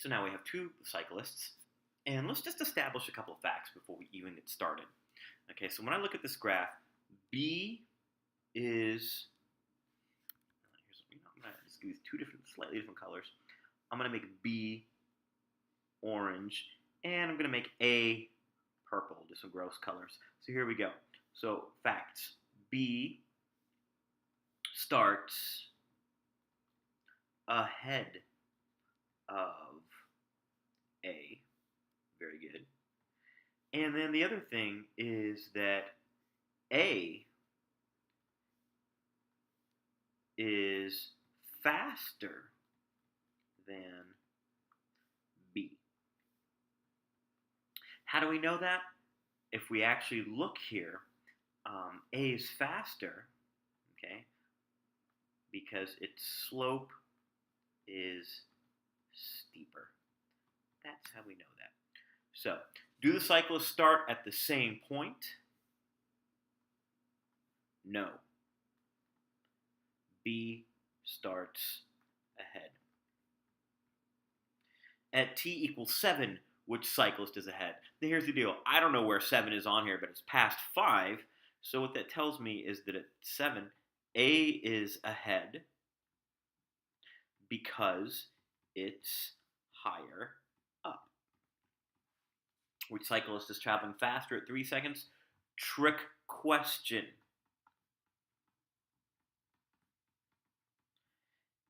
So now we have two cyclists, and let's just establish a couple of facts before we even get started. Okay, so when I look at this graph, B is, I'm going to just use two slightly different colors. I'm going to make B orange, and I'm going to make A purple, just some gross colors. So here we go. So facts. B starts ahead of A. Very good. And then the other thing is that A is faster than B. How do we know that? If we actually look here, A is faster, okay, because its slope is steeper. That's how we know that. So, do the cyclists start at the same point? No. B starts ahead. At t equals 7, which cyclist is ahead? Now here's the deal. I don't know where 7 is on here, but it's past 5. So what that tells me is that at 7, A is ahead because it's higher up. Which cyclist is traveling faster at 3 seconds? Trick question.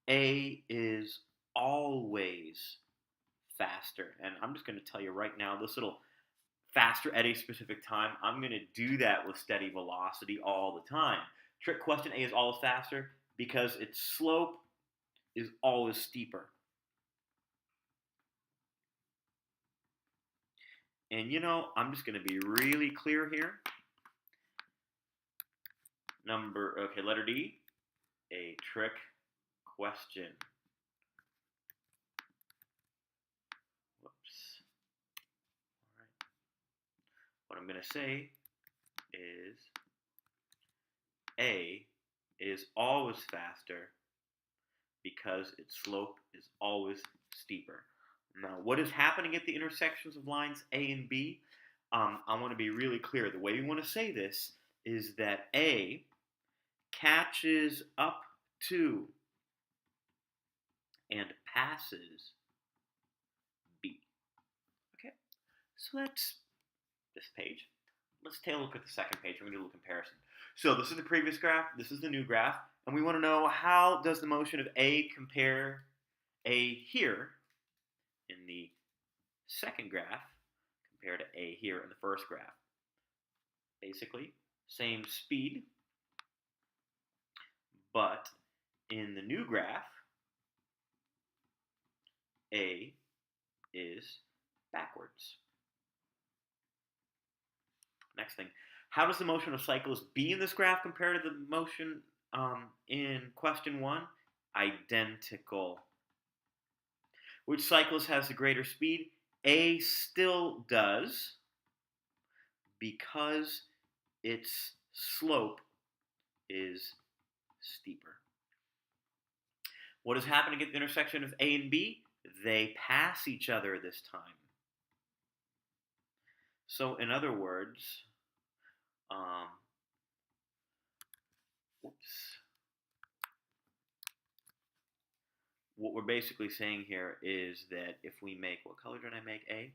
A is always faster. And I'm just going to tell you right now, this little faster at a specific time, I'm going to do that with steady velocity all the time. Trick question, A is always faster because its slope is always steeper. And I'm just going to be really clear here. Letter D, a trick question. Whoops. All right. What I'm going to say is A is always faster because its slope is always steeper. Now, what is happening at the intersections of lines A and B? I want to be really clear. The way we want to say this is that A catches up to and passes B. Okay, so that's this page. Let's take a look at the second page. We're going to do a little comparison. So this is the previous graph. This is the new graph. And we want to know, how does the motion of A compare A here in the second graph compared to A here in the first graph? Basically, same speed, but in the new graph, A is backwards. Next thing, how does the motion of cyclist B in this graph compare to the motion in question 1? Identical. Which cyclist has the greater speed? A still does, because its slope is steeper. What is happening at the intersection of A and B? They pass each other this time. So in other words, what we're basically saying here is that if we make, what color did I make A?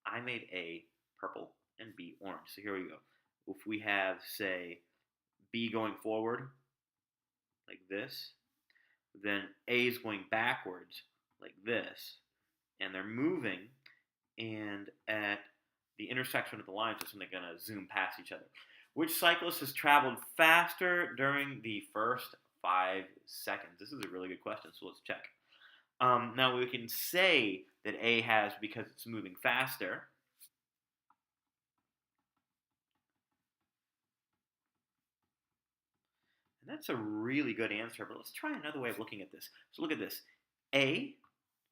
I made A purple and B orange. So here we go. If we have, say, B going forward, like this, then A is going backwards, like this, and they're moving, and at the intersection of the lines, they're going to zoom past each other. Which cyclist has traveled faster during the first 5 seconds? This is a really good question, so let's check. Now we can say that A has because it's moving faster. And that's a really good answer, but let's try another way of looking at this. So look at this. A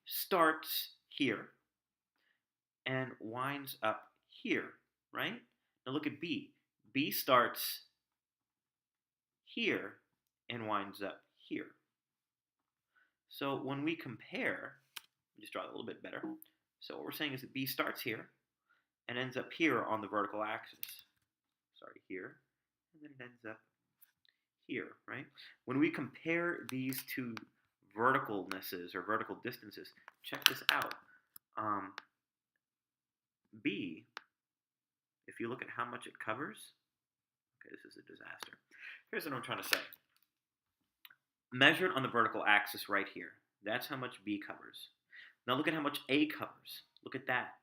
starts here and winds up here, right? Now look at B. B starts here and winds up here. So when we compare, Just draw it a little bit better. So what we're saying is that B starts here and ends up here on the vertical axis. Sorry, here, and then it ends up here, right? When we compare these two verticalnesses or vertical distances, check this out. B, if you look at how much it covers, okay, this is a disaster. Here's what I'm trying to say. Measured on the vertical axis right here, that's how much B covers. Now look at how much A covers. Look at that.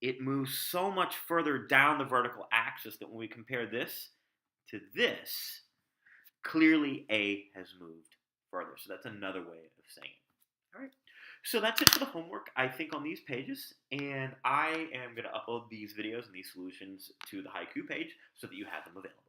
It moves so much further down the vertical axis that when we compare this to this, clearly A has moved further. So that's another way of saying it. All right. So that's it for the homework, I think, on these pages. And I am going to upload these videos and these solutions to the Haiku page so that you have them available.